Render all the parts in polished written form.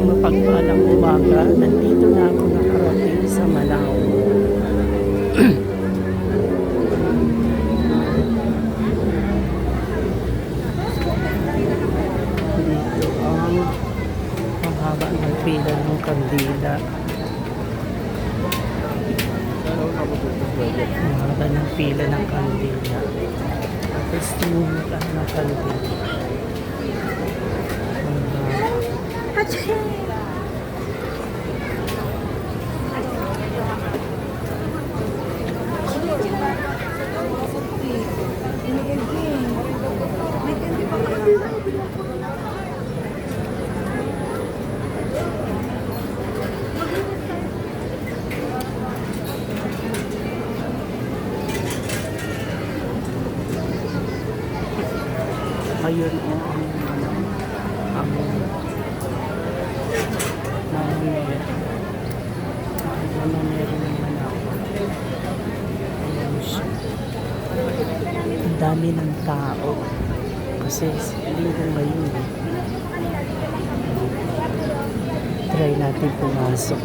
Isang mapagpalang umaga, nandito na ako nakarating sa Malao. Dito ang haba ng pila ng kandila. Ang haba ng pila ng kandila. Tapos tumunog ng kandila. Ayun ang meron naman ako. Ang dami ng tao kasi linggo ngayon. Try natin pumasok.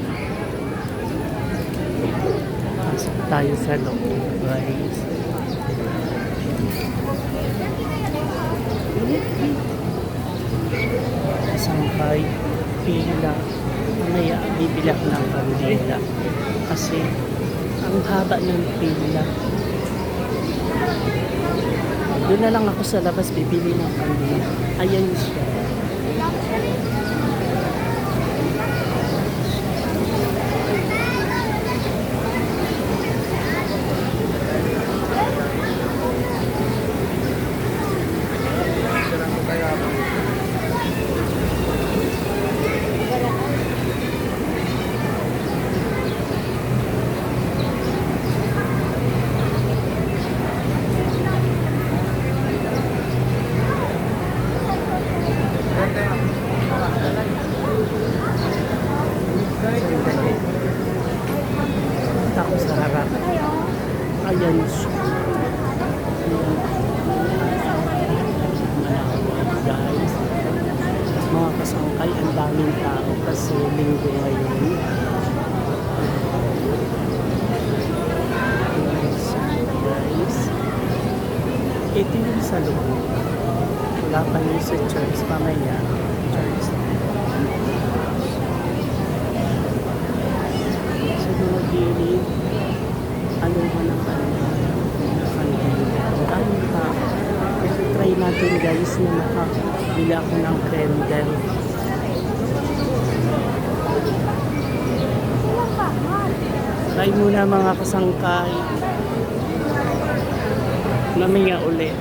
Pasok tayo sa loob, guys. Sangkay, pila, mamaya bibili ako ng kandila kasi ang haba ng pila. Doon na lang ako sa labas bibili ng kandila. Ayan siya. Ako sa harap. Ayan siya. Guys, mga kasangkay, ang daming tao kasi linggo ngayon. Guys, ito yung sa loob. Wala pa yung sa church. Pamaya, church. So, mga gilid, ano ba ng daming tao. Try natin guys na nakabili ako ng candle. Try muna mga kasangkay. Mamaya ulit.